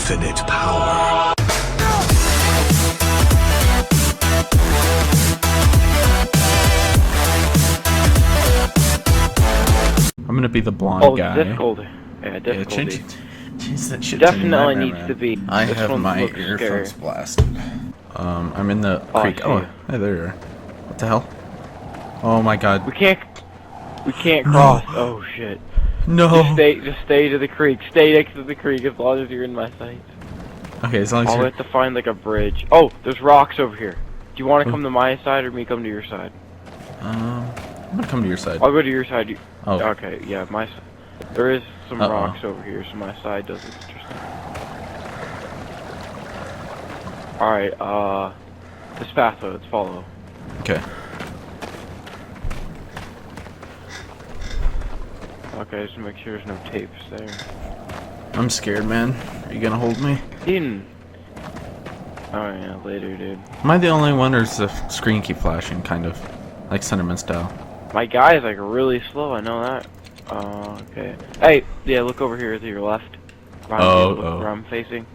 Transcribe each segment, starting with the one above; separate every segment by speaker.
Speaker 1: infinite power.
Speaker 2: I'm gonna be the blonde guy.
Speaker 3: Difficulty. Yeah, difficulty.
Speaker 2: Change that shit
Speaker 3: Definitely
Speaker 2: to
Speaker 3: needs to be.
Speaker 2: I
Speaker 3: this
Speaker 2: have
Speaker 3: one
Speaker 2: my
Speaker 3: looks
Speaker 2: earphones
Speaker 3: scary.
Speaker 2: blasted. I'm in the creek.
Speaker 3: I see
Speaker 2: Oh,
Speaker 3: you.
Speaker 2: hey, there you are. What the hell? Oh my god.
Speaker 3: We can't cross. Oh shit.
Speaker 2: No.
Speaker 3: Just stay to the creek. Stay next to the creek as long as you're in my sight.
Speaker 2: Okay, as long as
Speaker 3: I'll
Speaker 2: you're...
Speaker 3: have to find like a bridge. Oh, there's rocks over here. Do you want to come to my side or me come to your side?
Speaker 2: I'm gonna come to your side.
Speaker 3: I'll go to your side.
Speaker 2: Oh.
Speaker 3: Okay, yeah, my side. There is some
Speaker 2: Uh-oh.
Speaker 3: rocks over here, so my side does look interesting. Alright, this pathway, let's follow.
Speaker 2: Okay.
Speaker 3: Okay, just make sure there's no tapes there.
Speaker 2: I'm scared, man. Are you gonna hold me?
Speaker 3: Eden! Oh yeah, later, dude.
Speaker 2: Am I the only one, or does the screen keep flashing, kind of? Like Cinnamon style?
Speaker 3: My guy is like really slow, I know that. Okay. Hey, yeah, look over here to your left. Behind
Speaker 2: Oh,
Speaker 3: me, look
Speaker 2: oh.
Speaker 3: where I'm facing.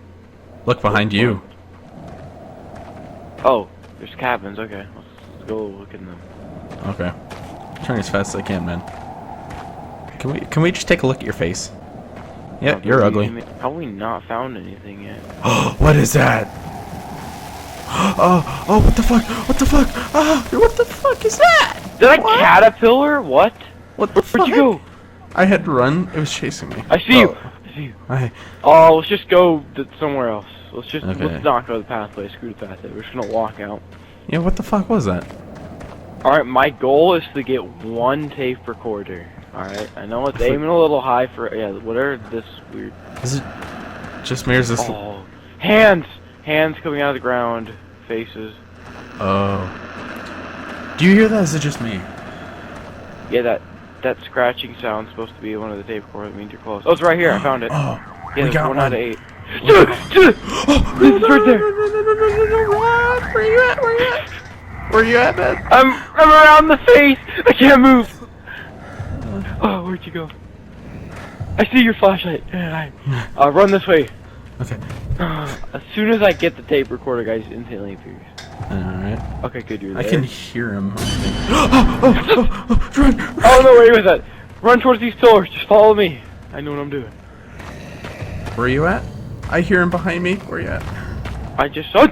Speaker 2: Look behind you.
Speaker 3: Oh, there's cabins, okay. Let's go look in them.
Speaker 2: Okay. Turn as fast as I can, man. Can we just take a look at your face? Yeah, you're ugly.
Speaker 3: How have we not found anything yet?
Speaker 2: Oh, what is that? Oh, what the fuck? What the fuck? What the fuck is that?
Speaker 3: Is that a caterpillar? What?
Speaker 2: What the fuck?
Speaker 3: Where'd you go?
Speaker 2: I had to run. It was chasing me.
Speaker 3: I see you. I see you. Oh, let's just go somewhere else. Let's not go to the pathway. Screw the pathway. We're just gonna walk out.
Speaker 2: Yeah, what the fuck was that?
Speaker 3: Alright, my goal is to get one tape recorder. Alright, I know it's aiming a little high for, yeah, whatever this weird...
Speaker 2: Is it just me or is this...
Speaker 3: Oh, hands! Hands coming out of the ground. Faces.
Speaker 2: Oh. Do you hear that? Is it just me?
Speaker 3: Yeah, that scratching sound's supposed to be one of the tape recorders. That means you're close. Oh, it's right here. I found it.
Speaker 2: Oh,
Speaker 3: yeah,
Speaker 2: we got
Speaker 3: one
Speaker 2: one.
Speaker 3: out of 8. Dude! It's right there!
Speaker 2: Run! Where you at? Where you at? Where you at, man?
Speaker 3: I'm around the face! I can't move! Oh, where'd you go? I see your flashlight. Run this way.
Speaker 2: Okay.
Speaker 3: As soon as I get the tape recorder, guys, instantly appears.
Speaker 2: Alright.
Speaker 3: Okay, good, you're there.
Speaker 2: I can hear him.
Speaker 3: Run! Oh, no, where was that? Run towards these pillars. Just follow me. I know what I'm doing.
Speaker 2: Where you at? I hear him behind me. Where you at?
Speaker 3: I just saw...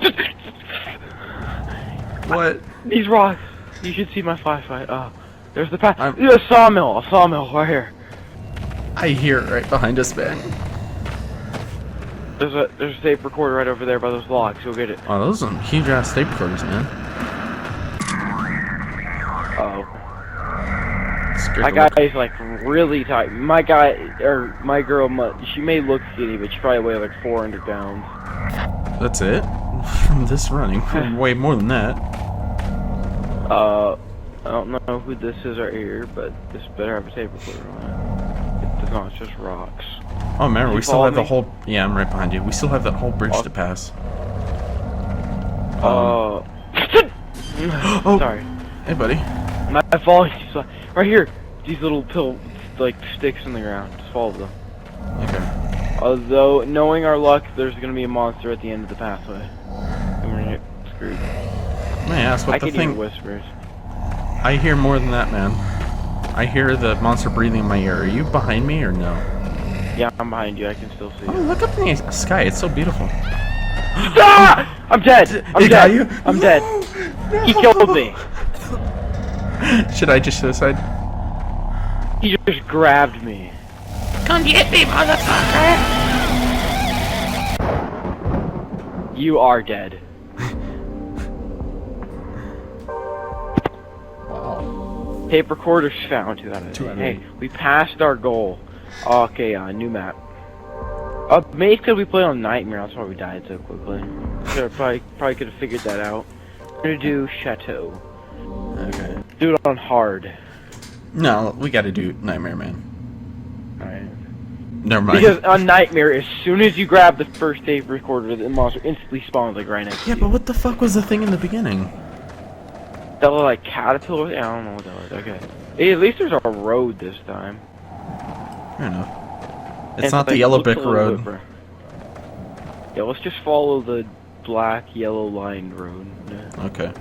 Speaker 2: What?
Speaker 3: These rocks. You should see my flashlight. There's the path. There's a sawmill right here.
Speaker 2: I hear it right behind us, man.
Speaker 3: There's a tape recorder right over there by those logs. Go get it.
Speaker 2: Oh, those are some huge ass tape recorders, man.
Speaker 3: My guy is like really tight. My guy or my girl, she may look skinny, but she probably weighs like 400 pounds.
Speaker 2: That's it? From this running, way more than that.
Speaker 3: I don't know who this is right here, but this better have a tape recorder on it. It does not, it's just rocks.
Speaker 2: Oh, remember, we still have the
Speaker 3: me?
Speaker 2: whole... Yeah, I'm right behind you. We still have that whole bridge to pass.
Speaker 3: Oh, sorry.
Speaker 2: Hey, buddy.
Speaker 3: My fault. Right here. These little like sticks in the ground. Just follow them.
Speaker 2: Okay.
Speaker 3: Although, knowing our luck, there's gonna be a monster at the end of the pathway. And we're gonna get screwed.
Speaker 2: May I ask what
Speaker 3: I
Speaker 2: the
Speaker 3: can
Speaker 2: thing...
Speaker 3: hear whispers.
Speaker 2: I hear more than that, man. I hear the monster breathing in my ear. Are you behind me or no?
Speaker 3: Yeah, I'm behind you. I can still see
Speaker 2: Oh,
Speaker 3: you.
Speaker 2: look up in the sky. It's so beautiful.
Speaker 3: Ah! I'm dead! I'm dead!
Speaker 2: Got you?
Speaker 3: I'm dead!
Speaker 2: No.
Speaker 3: He killed me!
Speaker 2: Should I just suicide?
Speaker 3: He just grabbed me.
Speaker 2: Come get me, motherfucker!
Speaker 3: You are dead.
Speaker 2: Wow.
Speaker 3: Tape recorders found. 2 out of 8. Hey, we passed our goal. Okay, new map. Maybe because we played on Nightmare, that's why we died so quickly. So probably could have figured that out. We're gonna do Chateau.
Speaker 2: Okay.
Speaker 3: Do it on hard.
Speaker 2: No, we gotta do Nightmare, man.
Speaker 3: Alright.
Speaker 2: Never mind.
Speaker 3: Because on Nightmare, as soon as you grab the first tape recorder, the monster instantly spawns like right next to you.
Speaker 2: Yeah, but what the fuck was the thing in the beginning?
Speaker 3: That was like caterpillar? Yeah, I don't know what that was. Okay. Hey, at least there's a road this time.
Speaker 2: Fair enough. It's not the yellow brick road.
Speaker 3: Yeah, let's just follow the black, yellow lined road.
Speaker 2: Okay.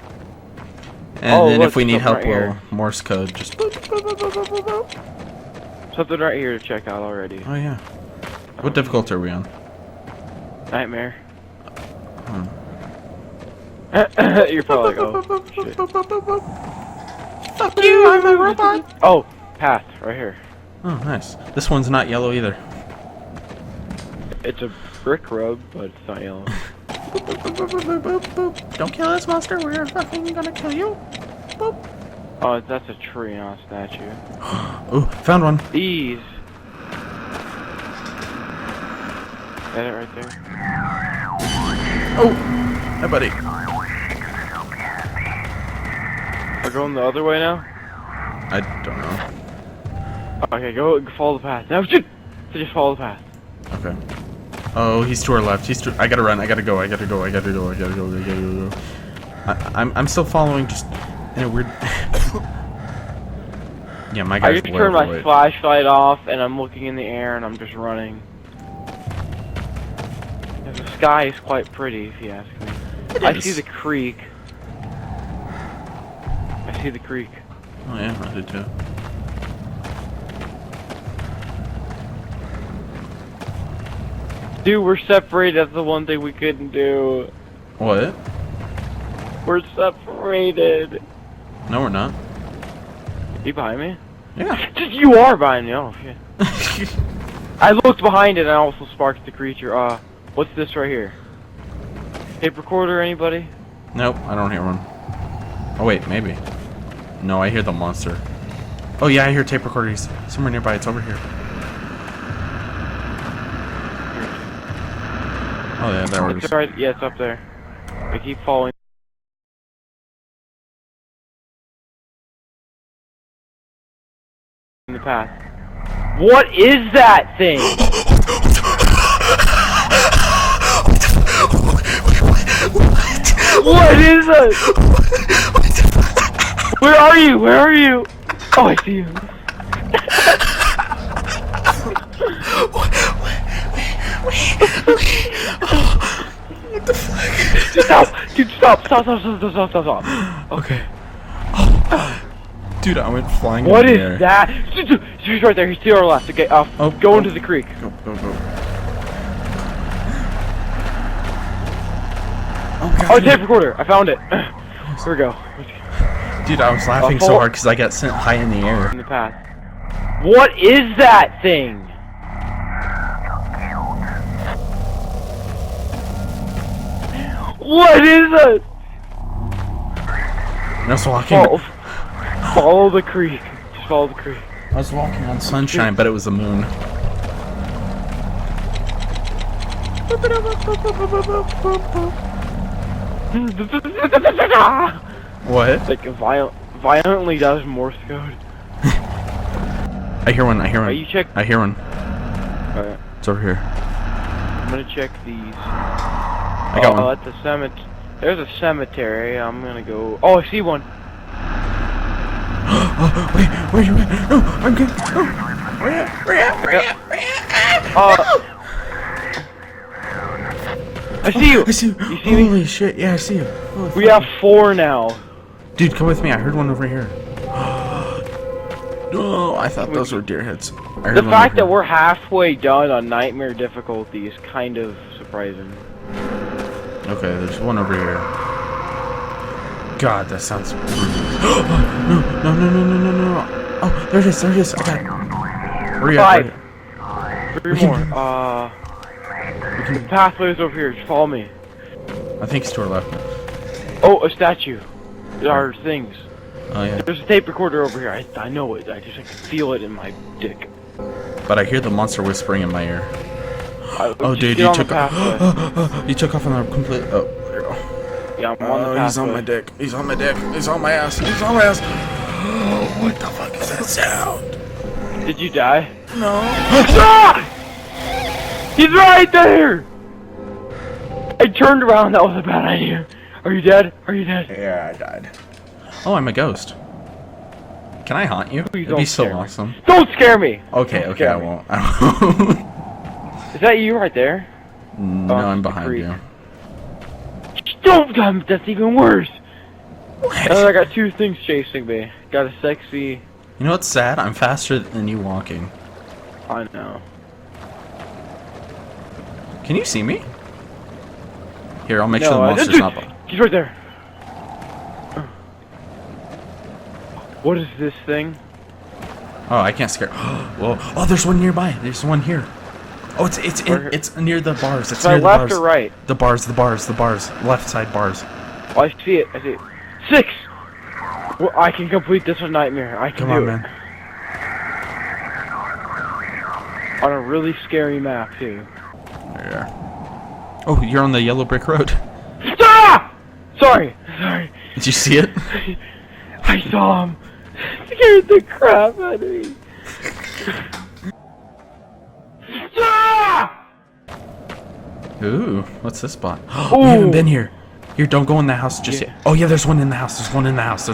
Speaker 2: And then
Speaker 3: look,
Speaker 2: if we need
Speaker 3: something
Speaker 2: help,
Speaker 3: right
Speaker 2: we'll
Speaker 3: here.
Speaker 2: Morse code. Just.
Speaker 3: Something right here to check out already.
Speaker 2: Oh yeah. What difficulty are we on?
Speaker 3: Nightmare.
Speaker 2: Hmm.
Speaker 3: You're probably like, oh, shit.
Speaker 2: Fuck you! I'm a robot.
Speaker 3: Oh, path right here.
Speaker 2: Oh, nice. This one's not yellow either.
Speaker 3: It's a brick road, but it's not yellow.
Speaker 2: Don't kill this monster. We're fucking gonna kill you. Boop.
Speaker 3: Oh, that's a tree, not a statue.
Speaker 2: Oh, found one.
Speaker 3: These. That it right there.
Speaker 2: Oh, hi, buddy.
Speaker 3: We're going the other way now?
Speaker 2: I don't know.
Speaker 3: Okay, go follow the path. No, shoot! So just follow the path.
Speaker 2: Okay. Oh, he's to our left. He's to. I gotta run. I gotta go. I'm still following, just in a weird. Yeah, my
Speaker 3: I
Speaker 2: guy's
Speaker 3: just
Speaker 2: way
Speaker 3: turned my
Speaker 2: overweight.
Speaker 3: flashlight off and I'm looking in the air and I'm just running. The sky is quite pretty, if you ask me. I see the creek. I see the creek.
Speaker 2: Oh yeah, I did too.
Speaker 3: Dude, we're separated. That's the one thing we couldn't do.
Speaker 2: What?
Speaker 3: We're separated.
Speaker 2: No, we're not.
Speaker 3: You behind me?
Speaker 2: Yeah.
Speaker 3: You are behind me. Oh shit. I looked behind it and I also sparked the creature. What's this right here? Tape recorder, anybody?
Speaker 2: Nope, I don't hear one. Oh wait, maybe. No, I hear the monster. Oh yeah, I hear tape recorders somewhere nearby. It's over here. Oh yeah, there it
Speaker 3: It's
Speaker 2: is.
Speaker 3: right. Yeah, it's up there. I keep following the path. What is that thing? What is it? Where are you? Where are you? Oh, I see you.
Speaker 2: What the fuck?
Speaker 3: Stop! Dude, stop! Stop! Okay.
Speaker 2: Dude, I went flying
Speaker 3: What
Speaker 2: in the
Speaker 3: is
Speaker 2: air.
Speaker 3: that? He's right there. He's to our left. Okay,
Speaker 2: Oh,
Speaker 3: go into the creek.
Speaker 2: Go. Oh my god.
Speaker 3: Oh, tape recorder. I found it. Here we go.
Speaker 2: Dude, I was laughing so hard because I got sent high in the air.
Speaker 3: In the path. What is that thing? What is it?
Speaker 2: And I was walking.
Speaker 3: Follow the creek. Just follow the creek.
Speaker 2: I was walking on sunshine, but it was the moon. What?
Speaker 3: Like violently does Morse code.
Speaker 2: I hear one.
Speaker 3: You check.
Speaker 2: I hear one.
Speaker 3: Alright.
Speaker 2: It's over here.
Speaker 3: I'm gonna check these.
Speaker 2: I got one.
Speaker 3: At the cemetery. There's a cemetery. I'm gonna go. Oh, I see one.
Speaker 2: Oh, wait, where are you at? No, I'm good. Oh, where at?
Speaker 3: I see you.
Speaker 2: I see you.
Speaker 3: You see me?
Speaker 2: Holy shit, yeah, I see you. Holy
Speaker 3: We have 4 now.
Speaker 2: Dude, come with me. I heard one over here. No, I thought those were deer heads.
Speaker 3: The fact that we're halfway done on nightmare difficulty is kind of surprising.
Speaker 2: Okay, there's one over here. God, that sounds. No. Oh, there it is. I got it. Hurry up.
Speaker 3: 5. 3 more. The pathway's over here. Just follow me.
Speaker 2: I think it's to our left.
Speaker 3: Oh, a statue. There are things.
Speaker 2: Oh, yeah.
Speaker 3: There's a tape recorder over here. I know it. I can feel it in my dick.
Speaker 2: But I hear the monster whispering in my ear. Oh,
Speaker 3: Just
Speaker 2: dude,
Speaker 3: get
Speaker 2: you
Speaker 3: on
Speaker 2: took
Speaker 3: the pathway.
Speaker 2: You took off on the complete. Oh, there you go.
Speaker 3: Yeah, I'm on the pathway.
Speaker 2: He's on my dick. He's on my dick. He's on my ass. He's on my ass. Oh, what the fuck is that sound?
Speaker 3: Did you die?
Speaker 2: No.
Speaker 3: Ah! He's right there! I turned around. That was a bad idea. Are you dead? Are you dead?
Speaker 2: Yeah, I died. Oh, I'm a ghost. Can I haunt you?
Speaker 3: Please
Speaker 2: It'd be
Speaker 3: don't
Speaker 2: so
Speaker 3: scare me.
Speaker 2: awesome.
Speaker 3: Don't scare me!
Speaker 2: Okay,
Speaker 3: Don't
Speaker 2: okay,
Speaker 3: scare
Speaker 2: I
Speaker 3: me.
Speaker 2: won't.
Speaker 3: Is that you right there?
Speaker 2: No, I'm behind you.
Speaker 3: Don't come. That's even worse. I got two things chasing me. Got a sexy.
Speaker 2: You know what's sad? I'm faster than you walking.
Speaker 3: I know.
Speaker 2: Can you see me? Here, I'll make sure the monster's not.
Speaker 3: He's right there. What is this thing?
Speaker 2: Oh, I can't scare. Whoa! Oh, there's one nearby. There's one here. Oh, it's near the bars. It's near the bars.
Speaker 3: Left or right?
Speaker 2: The bars. Left side bars.
Speaker 3: Oh, I see it. 6. Well, I can complete this with Nightmare. I can
Speaker 2: Come on, man.
Speaker 3: On a really scary map too.
Speaker 2: There you are. Oh, you're on the yellow brick road.
Speaker 3: Ah! Sorry.
Speaker 2: Did you see it?
Speaker 3: I saw him. Scared the crap out of me. Ah!
Speaker 2: Ooh, what's this spot? We haven't been here. Here, don't go in the house just yet. Oh yeah, there's one in the house. There's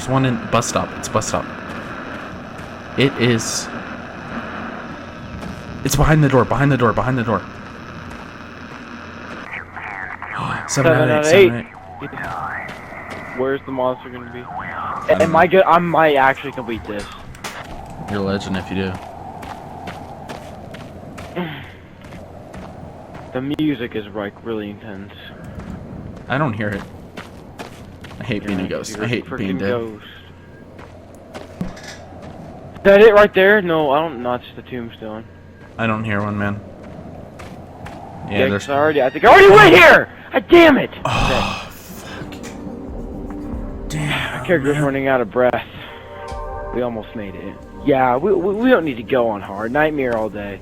Speaker 2: one in bus stop. It's bus stop. It is. It's behind the door. 7 out of 8.
Speaker 3: Where's the monster gonna be? Am I good? I might actually complete this.
Speaker 2: You're a legend if you do.
Speaker 3: The music is like really intense.
Speaker 2: I don't hear it. I hate being a ghost. I hate being dead.
Speaker 3: Ghost. Is that it right there? No, I don't. Not just the tombstone.
Speaker 2: I don't hear one, man. Yeah, there's.
Speaker 3: I think I already went here. Damn it!
Speaker 2: Oh, fuck. Damn.
Speaker 3: My character's running out of breath. We almost made it. Yeah, we don't need to go on hard. Nightmare all day.